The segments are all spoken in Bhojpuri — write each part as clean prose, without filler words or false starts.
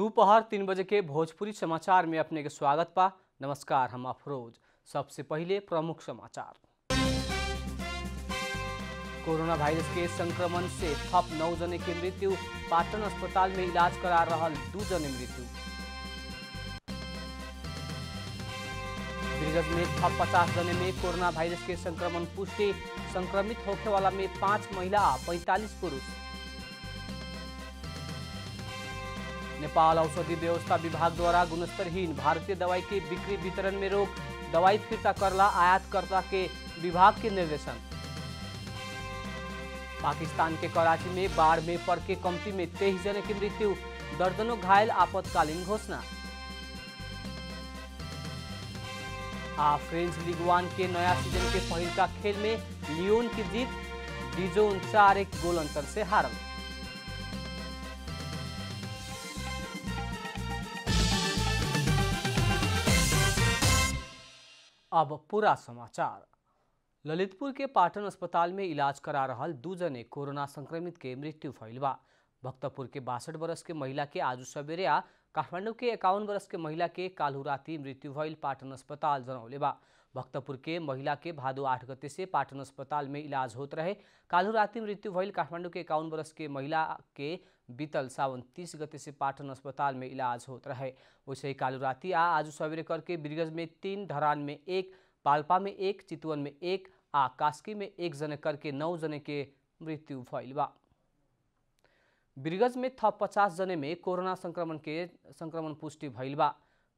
दोपहर 3 बजे के भोजपुरी समाचार में अपने के स्वागत बा। नमस्कार, हम अफरोज। सबसे पहले प्रमुख समाचार। कोरोना वायरस के संक्रमण से थप 9 जने की मृत्यु। पाटन अस्पताल में इलाज करा रहल 2 जने मृत्यु। बिरगज में थप 50 जने में कोरोना वायरस के संक्रमण पुष्टि। संक्रमित होने वाला में 5 महिला आ 45 पुरुष। नेपाल औषधि व्यवस्था विभाग द्वारा गुणस्तरहीन भारतीय दवाई के बिक्री वितरण में रोक। दवाई फिर्ता करला आयातकर्ता के विभाग के निर्देशन। पाकिस्तान के कराची में बाढ़ में पड़ के कमती में 23 जने की मृत्यु। दर्जनों घायल, आपातकालीन घोषणा। फ्रेंच लीग 1 के नया सीजन के पहल का खेल में लियोन की जीत। डिजोन 4-1 गोल अंतर से हारल। अब पूरा समाचार। ललितपुर के पाटन अस्पताल में इलाज करा रहल 2 जने कोरोना संक्रमित के मृत्यु भइल बा। भक्तपुर के 62 वर्ष के महिला के आज सवेरे आ काठमाडौँ के 51 वर्ष के महिला के काल्हु राति मृत्यु भइल पाटन अस्पताल जनौले बा। भक्तपुर के महिला के भादो 8 गते से पाटन अस्पताल में इलाज होत रहे। काल्हु राति मृत्यु भइल काठमाडौँ के 51 वर्ष के महिला के बीतल सावन 30 गते से पाटन अस्पताल में इलाज होत रहे। वैसे ही काल्हु राति आज सवेरे करके बिरगज में 3, धरान में 1, पाल्पा में 1, चितवन में 1 आ कास्की में 1 जने करके 9 जने के मृत्यु भइल बा। बिरगज में थप 50 जने में कोरोना संक्रमण पुष्टि भइल बा।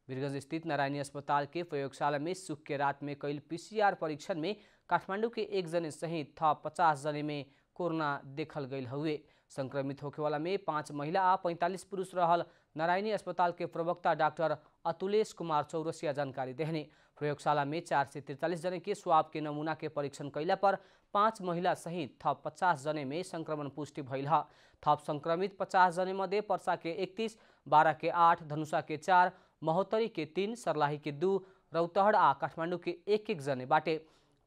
बिरगज स्थित नारायणी अस्पताल के प्रयोगशाला में सुख के रात में कईल PCR परीक्षण में काठमाडौँ के 1 जने सहित थप 50 जने में कोरोना देखल गईल हुए। संक्रमित होने वाला में 5 महिला आ 45 पुरुष रहल। नारायणी अस्पताल के प्रवक्ता डॉक्टर अतुलेश कुमार चौरसिया जानकारी देहने। प्रयोगशाला में 443 जने के स्वाब के नमूना के परीक्षण कैला पर 5 महिला सहित थप 50 जने में संक्रमण पुष्टि भइल ह। थप संक्रमित 50 जने मध्ये पर्सा के 31, बारा के 8, धनुषा के 4, महोत्तरी के 3, सर्लाही के 2, रौतहट आ काठमाडौँ के 1-1 जने बाटे।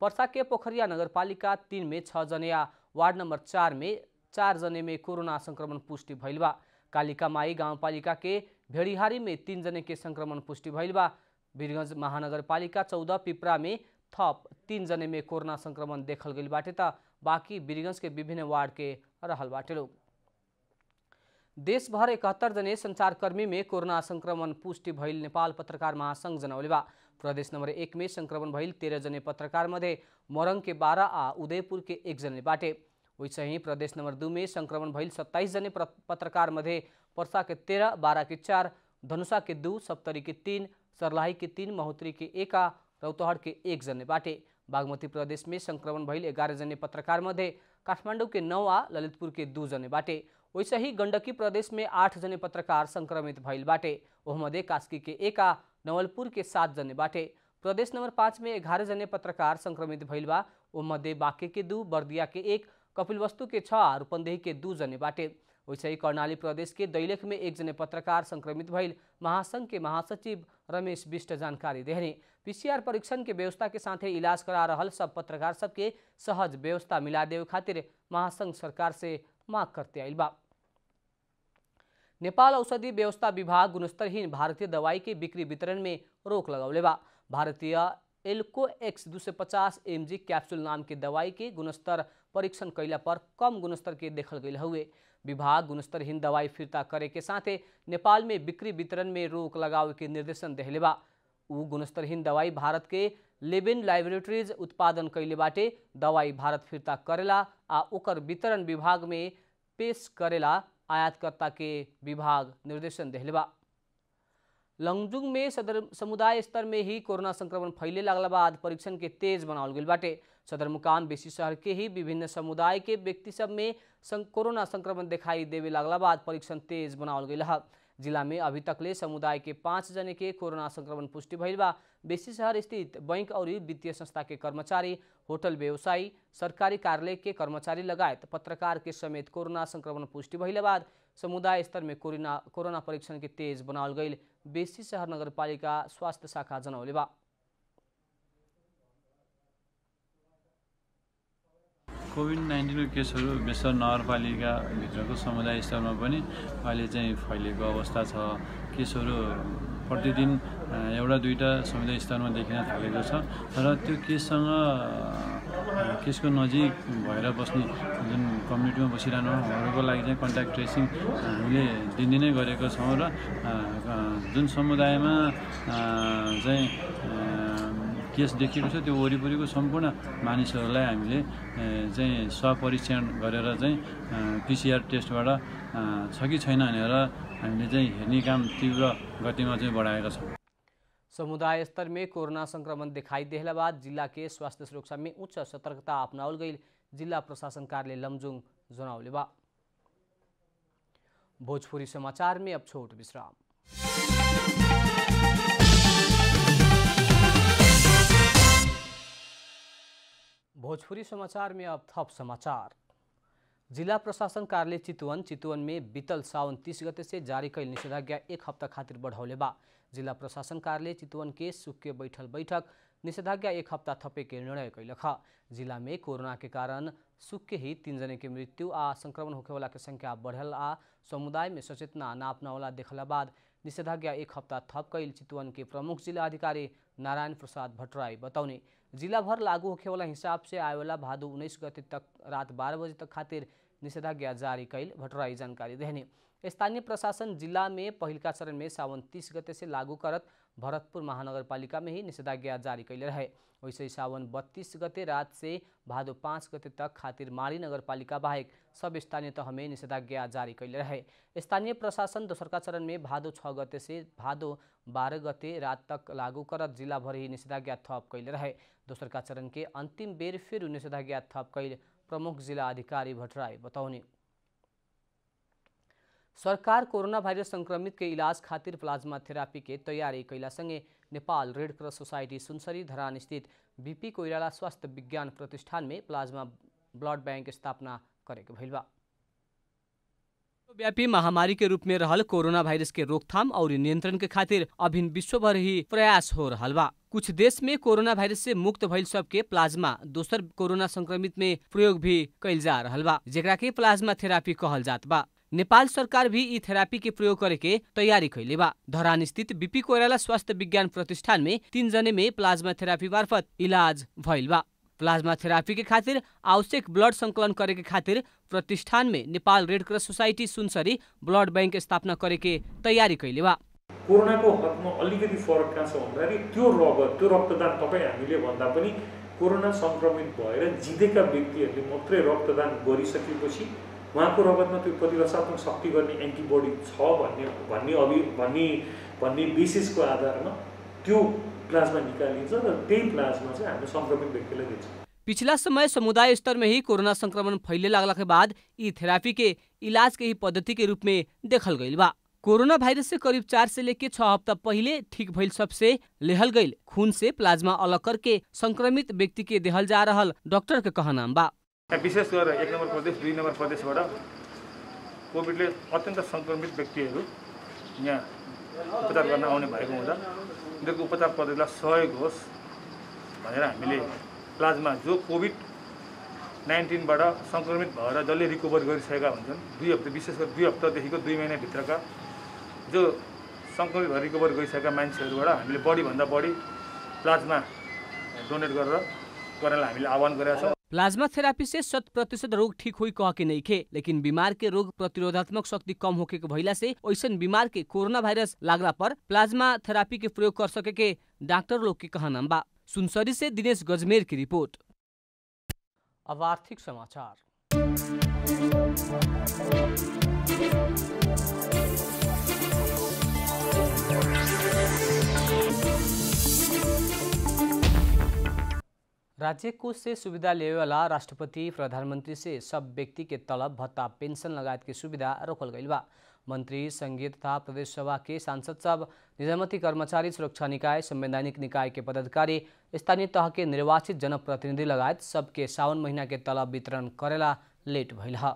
पर्सा के पोखरिया नगरपालिका 3 में 6 जने आ वार्ड नंबर 4 में 4 जने में कोरोना संक्रमण पुष्टि भइल बा। कालिका माई गाउँपालिका के भेड़िहारी में 3 जने के संक्रमण पुष्टि भइल बा। बिरगंज महानगरपालिका 14 पिपरा में थप 3 जने में कोरोना संक्रमण देखल गईल बाटे त बाकी बिरगंज के विभिन्न वार्ड के रहल बाटे लोग। देश भर 71 जने संचारकर्मी में कोरोना संक्रमण पुष्टि भइल नेपाल पत्रकार महासंघ जनौले बा। प्रदेश नंबर 1 में संक्रमण भइल 13 जने पत्रकार मध्ये मोरङ के 12 आ उदयपुर के 1 जने बाटे। वैसे ही प्रदेश नंबर 2 में संक्रमण भइल 27 जने पत्रकार मध्ये पर्सा के 13, बारा के 4, धनुषा के 2, सप्तरी के 3, सर्लाही के 3, महोत्तरी के 1 आ रौतहट के 1 जने बाटे। बागमती प्रदेश में संक्रमण भइल 11 जने पत्रकार मध्ये काठमाडौँ के 9 आ ललितपुर के 2 जने बाटे। वैसे ही गण्डकी प्रदेश में 8 जने पत्रकार संक्रमित भइल बाटे। ओहमध्ये कास्की के 1 आ नवलपुर के 7 जने बाटे। प्रदेश नंबर 5 में 11 जने पत्रकार संक्रमित भइल बा। ओहमध्ये बाँके के 2, बर्दिया के 1, कपिलवस्तु के 6 आ रूपन्देही के 2 जने बाटे। वैसे ही कर्णाली प्रदेश के दैलेख में 1 जने पत्रकार संक्रमित भइल महासंघ के महासचिव रमेश बिष्ट जानकारी देहने। PCR परीक्षण के व्यवस्था के साथ इलाज करा रहल सब पत्रकार सबके सहज व्यवस्था मिला देवे खातिर महासंघ सरकार से मांग करते आइल बा। नेपाल औषधि व्यवस्था विभाग गुणस्तरहीन भारतीय दवाई के बिक्री वितरण में रोक लगौले बा। भारतीय एल्को एक्स 250 mg कैप्सूल नाम के दवाई के गुणस्तर परीक्षण कैला पर कम गुणस्तर के देखल गईल हुए। विभाग गुणस्तरहीन दवाई फिर्ता करे के साथे नेपाल में बिक्री वितरण में रोक लगावे के निर्देशन देहले बा। उ गुणस्तरहीन दवाई भारत के लेबेन लैबोरेटरीज उत्पादन कैले बाटे। दवाई भारत फिर्ता करेला आ ओकर वितरण विभाग में पेश करेला आयातकर्ता के विभाग निर्देशन देहले बा। लंगजुंग में समुदाय स्तर में ही कोरोना संक्रमण फैले लगला बाद परीक्षण के तेज बनावल गईल बाटे। सदरमुकाम बेसी शहर के ही विभिन्न समुदाय के व्यक्ति सब में कोरोना संक्रमण दिखाई देवे लगला बाद परीक्षण तेज बनावल गईल है। जिला में अभी तकले समुदाय के 5 जने के कोरोना संक्रमण पुष्टि भइल बा। बेसी शहर स्थित बैंक और वित्तीय संस्था के कर्मचारी, होटल व्यवसायी, सरकारी कार्यालय के कर्मचारी लगायत पत्रकार के समेत कोरोना संक्रमण पुष्टि भइले बाद समुदाय स्तर में कोरोना परीक्षण के तेज बनावल गईल बेसी शहर नगरपालिका स्वास्थ्य शाखा जनौले बा। कोभिड-19 को केसहरू बेसर नगरपालिकाभित्रको समुदाय स्तरमा पनि अहिले चाहिँ फैलिएको अवस्था छ। केसहरू प्रतिदिन एउटा दुईटा समुदाय स्तरमा देखिन थालेको छ र त्यो केसको नजिक भएर बस्ने जुन कम्युनिटीमा बसिरहनु उहाँहरूको लागि चाहिँ कन्ट्याक्ट ट्रेसिङ हामीले दिनदिनै गरेको छौँ र जुन समुदायमा चाहिँ केस देखिएको छ त्यो वरिपरिको सम्पूर्ण मानिसहरूलाई हामीले चाहिँ स्वपरीक्षण गरेर चाहिँ PCR टेस्टबाट छ कि छैन भनेर हामीले चाहिँ हेर्ने काम तीव्र गतिमा चाहिँ बढाएका छौँ। समुदाय स्तर में कोरोना संक्रमण दिखाई देला बाद जिला के स्वास्थ्य सुरक्षा में उच्च सतर्कता अपनाउल गई जिला प्रशासन कार्यालय लमजुङ जनौले बा। भोजपुरी समाचार में अब छोट विश्राम। भोजपुरी समाचार में अब थप समाचार। जिला प्रशासन कार्यालय चितवन में बीतल सावन 30 गते से जारी कैल निषेधाज्ञा एक हफ्ता खातिर बढ़ौले बा। जिला प्रशासन कार्यालय चितवन के सुक्के बैठक निषेधाज्ञा एक हफ्ता थपे के निर्णय कैलक। जिला में कोरोना के कारण सुक्के ही 3 जने के मृत्यु आ संक्रमण होखे वाला के संख्या बढ़ल आ समुदाय में सचेतना नापना वाला देखला बाद निषेधाज्ञा एक हफ्ता थप कैल चितवन के प्रमुख जिला अधिकारी नारायण प्रसाद भट्टराई बताउने जिला भर लागू होखे वाला हिसाब से आएवाला भादो 19 गते तक रात 12 बजे तक खातिर निषेधाज्ञा जारी कैल भट्टराई जानकारी देहने। स्थानीय प्रशासन जिला में पहिलका चरण में सावन 30 गते से लागू करत भरतपुर महानगरपालिका में ही निषेधाज्ञा जारी कैले रहे। वैसे सावन 32 गते रात से भादो 5 गते तक खातिर माड़ी नगरपालिका बाहेक सब स्थानीय तह में निषेधाज्ञा जारी कैले रहे। स्थानीय प्रशासन दोसरका चरण में भादो 6 गते से भादो 12 गते रात तक लागू करत जिला भर ही निषेधाज्ञा थप कैले रहे। दोसरका चरण के अंतिम बेर फिर निषेधाज्ञा थप कैल प्रमुख जिला अधिकारी भट्टराई बताउने। सरकार कोरोना भाइरस संक्रमित के इलाज खातिर प्लाज्मा थेरापी के तैयारी कैला संगे Nepal red cross society Sunsari Dharan स्थित बीपी कोइराला स्वास्थ्य विज्ञान प्रतिष्ठान में प्लाज्मा ब्लड बैंक स्थापना करेके भइल बा। व्यापी महामारी के रूप में रहल कोरोना वायरस के रोकथाम और नियंत्रण के खातिर अभिन विश्वभर ही प्रयास हो रहल बा। कुछ देश में कोरोना वायरस से मुक्त भइल सबके प्लाज्मा दोसर कोरोना संक्रमित में प्रयोग भी कैल जा रहल बा, जेकरा के प्लाज्मा थेरापी कहल जात बा। नेपाल सरकार भी ई थेरापी के प्रयोग करे के तैयारी कैले बा। धरान स्थित बीपी कोइराला स्वास्थ्य विज्ञान प्रतिष्ठान में 3 जने में प्लाज्मा थेरापी मार्फत इलाज भइल बा। प्लाज्मा थेरापी के खातिर आवश्यक ब्लड संकलन करे के खातिर प्रतिष्ठान में Nepal red cross society Sunsari blood bank स्थापना करे के तैयारी कैले बा। कोरोना को हकमा अलिकति फरक कहाँ छ भन्दाखेरि त्यो रक्तदान तपाईँ हामीले भन्दा पनि कोरोना संक्रमित भएर जितेका व्यक्तिहरूले मात्रै रक्तदान गरिसकेपछि उहाँको रगतमा त्यो प्रतिरक्षात्मक शक्ति गर्ने एन्टिबडी छ भन्ने बेसिसको आधारमा त्यो प्लाज्मा निकालिन्छ र त्यही प्लाज्मा चाहिँ हामीले संक्रमित व्यक्तिलाई दिन्छौँ। पिछला समय समुदाय स्तर में ही कोरोना संक्रमण फैले लागला के बाद ई थेरापी के इलाज के ही पद्धति के रूप में देखल गईल बा। कोरोना वायरस से करीब 4 से लेके 6 हफ्ता पहले ठीक भइल सबसे लेहल गईल खून से प्लाज्मा अलग करके संक्रमित व्यक्ति के देहल जा रहल डॉक्टर के कहनाम बा। विशेष गरेर 1 नम्बर प्रदेश 2 नम्बर प्रदेशबाट कोभिडले अत्यन्त संक्रमित व्यक्तिहरू यहाँ उपचार गर्न आउने भएको हुँदा उनीहरूको उपचार पद्धतिलाई सहयोग होस् भनेर हामीले प्लाज्मा जो कोभिड-19 बाट संक्रमित भएर जसले रिकभर गरिसकेका हुन्छन् 2 हप्ता विशेष गरी 2 हप्तादेखिको 2 महिनाभित्रका जो संक्रमित भएर रिकभर गरिसकेका मान्छेहरूबाट हामीले बढीभन्दा बढी प्लाज्मा डोनेट गर्नलाई हामीले आह्वान गरेका छौँ। प्लाज्मा थेरापी से 100% रोग ठीक हुई कह के नहीं खे, लेकिन बीमार के रोग प्रतिरोधात्मक शक्ति कम होके के भइला से ऐसन बीमार के कोरोना वायरस लागला पर प्लाज्मा थेरापी के प्रयोग कर सके के डॉक्टर लोग के कहनाम बा। सुनसरी से दिनेश गजमेर की रिपोर्ट। अब आर्थिक समाचार। राज्य कोष से सुविधा लेवे वाला राष्ट्रपति प्रधानमंत्री से सब व्यक्ति के तलब भत्ता पेंशन लगायत की सुविधा रोकल गईल बा। मंत्री संघीय तथा प्रदेश सभा के सांसद सब निजामती कर्मचारी सुरक्षा निकाय संवैधानिक निकाय के पदाधिकारी स्थानीय तह के निर्वाचित जनप्रतिनिधि लगायत सबके सावन महीना के तलब वितरण करेला लेट भइल ह।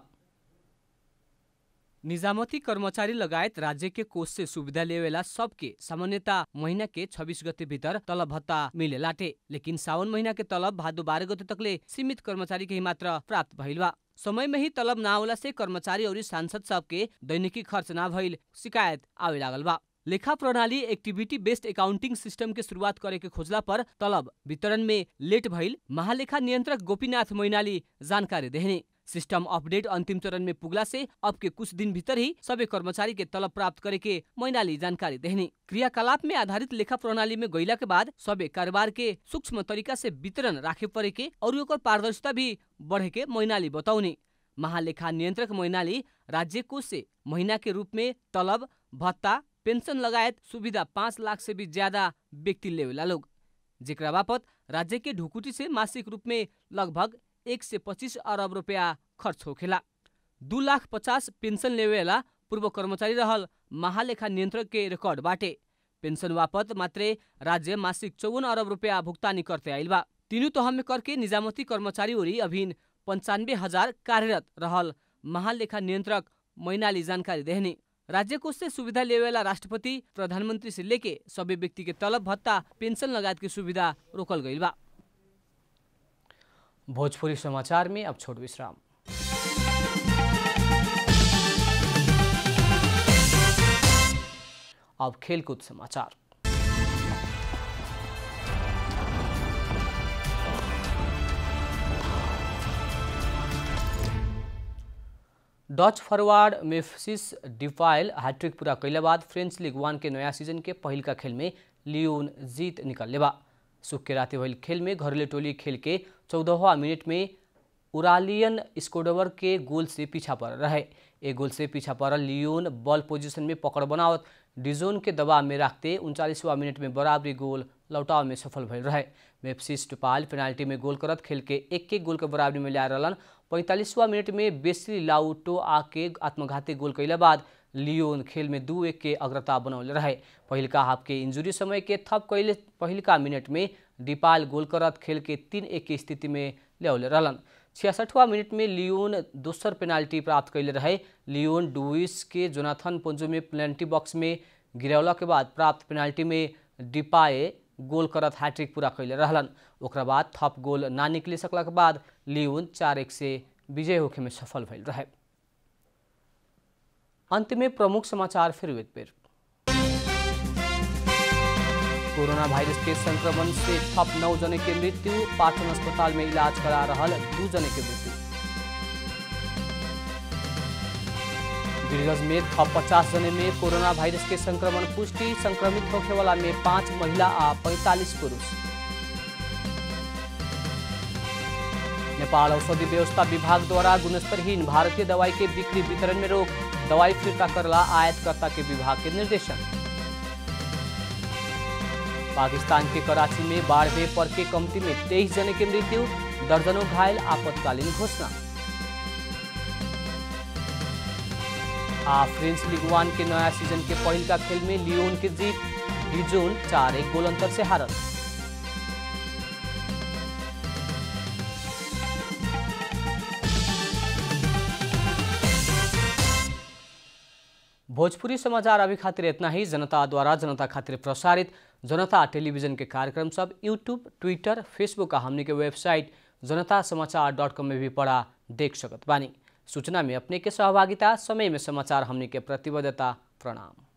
निजामती कर्मचारी लगायत राज्य के कोष से सुविधा लेवेला सबके सामान्यता महीना के 26 गते भीतर तलब भत्ता मिले लाटे, लेकिन सावन महीना के तलब भादो 12 गते तकले सीमित कर्मचारी के ही मात्र प्राप्त भइल बा। समय में ही तलब ना होला से कर्मचारी और सांसद सबके दैनिकी खर्च ना भइल शिकायत आवे लागल बा। लेखा प्रणाली एक्टिविटी बेस्ड अकाउंटिंग सिस्टम के शुरुआत करे के खोजला पर तलब वितरण में लेट भइल महालेखा नियंत्रक गोपीनाथ मैनाली जानकारी देहने। सिस्टम अपडेट अंतिम चरण में पुगला से अब के कुछ दिन भीतर ही सभी कर्मचारी के तलब प्राप्त करे के मैनाली जानकारी देहने। क्रियाकलाप में आधारित लेखा प्रणाली में गईला के बाद सभी कारोबार के सूक्ष्म तरीका से वितरण राखे परे के और ओकर पारदर्शिता भी बढ़े के मैनाली बताउने। महालेखा नियंत्रक मैनाली राज्य कोष से महीना के रूप में तलब भत्ता पेंशन लगायत सुविधा 5 लाख से भी ज्यादा व्यक्ति लेवेला लोग, जेकरा बापत राज्य के ढुकुटी से मासिक रूप में लगभग 1 से 25 अरब रुपया खर्च होखेला। 2,50,000 पेंशन लेवेला पूर्व कर्मचारी रहल महालेखा नियंत्रक के रिकॉर्ड बाटे। पेंशन बापत मात्रे राज्य मासिक 54 अरब रुपया भुगतानी करते आइल बा। तीनों तह में करके निजामती कर्मचारी ओरी अभिन 95,000 कार्यरत रहल महालेखा नियंत्रक मैनाली जानकारी देहने। राज्य कोष से सुविधा लेवेला राष्ट्रपति प्रधानमंत्री से लेके सभी व्यक्ति के तलब भत्ता पेंशन लगायत की सुविधा रोकल गईल बा। भोजपुरी समाचार में अब छोट विश्राम। अब खेलकूद समाचार। डच फॉरवर्ड मेम्फिस डिपायल हैट्रिक पूरा कैला बाद फ्रेंच लीग 1 के नया सीजन के पहिल का खेल में लियोन जीत निकलने बा। सुख के राते भइल खेल में घरेलू टोली खेल के 14वां मिनट में उरालियन स्कोडवर के गोल से पीछा पड़ रहे। एक गोल से पीछा पड़ल लियोन बॉल पोजीशन में पकड़ बनावत डिजोन के दबाव में रखते 39वां मिनट में बराबरी गोल लौटाव में सफल भइल रहे। मेम्फिस डिपायल पेनाल्टी में गोल करत खेल के एक गोल के बराबरी में ला रहलन। 45वां मिनट में बेसी लाउटो आके आत्मघाती गोल कैला बाद लियोन खेल में 2-1 के अग्रता बनौले रहे। पहिलका हाफ के इंजुरी समय के थप कैले पहिलका मिनट में डिपाल गोल करत खेल के 3-1 की स्थिति में ल्याउले रहलन। 66वां मिनट में लियोन दोसर पेनाल्टी प्राप्त कैले रहे। लियोन डुइस के जोनाथन पोंजो में पेनाल्टी बॉक्स में गिरौला के बाद प्राप्त पेनाल्टी में डिपाए गोल करत हैट्रिक पूरा कैले रहलन। ओकरा बाद थप गोल ना निकले सकला के बाद लियोन 4-1 से विजय होखे में सफल भइल रहे। अंत में प्रमुख समाचार फिर एक बेर। कोरोना वायरस के संक्रमण से थप 9 जने के मृत्यु, पाटन अस्पताल में इलाज करा रहल 2 जने के मृत्यु। वीरगंज में थप 50 जने में कोरोना वायरस के संक्रमण पुष्टि, संक्रमित होखे वाला में 5 महिला आ 45 पुरुष। नेपाल औषधि व्यवस्था विभाग द्वारा गुणस्तरहीन भारतीय दवाई के बिक्री वितरण में रोक, दवाई फिर्ता करला आयातकर्ता के विभाग के निर्देशन। पाकिस्तान के कराची में बाढ़ में पर के कमती में 23 जने की मृत्यु, दर्जनों घायल, आपातकालीन घोषणा। फ्रेंच लीग 1 के नया सीजन के पहिल का खेल में लियोन की जीत, डिजोन 4-1 गोल अंतर से हारल। भोजपुरी समाचार अभी खातिर इतना ही। जनता द्वारा जनता खातिर प्रसारित जनता टेलीविजन के कार्यक्रम सब यूट्यूब, ट्विटर, फेसबुक का हमने के वेबसाइट जनतासमाचार.com में भी पढ़ा देख सकत बानी। सूचना में अपने के सहभागिता, समय में समाचार हमने के प्रतिबद्धता। प्रणाम।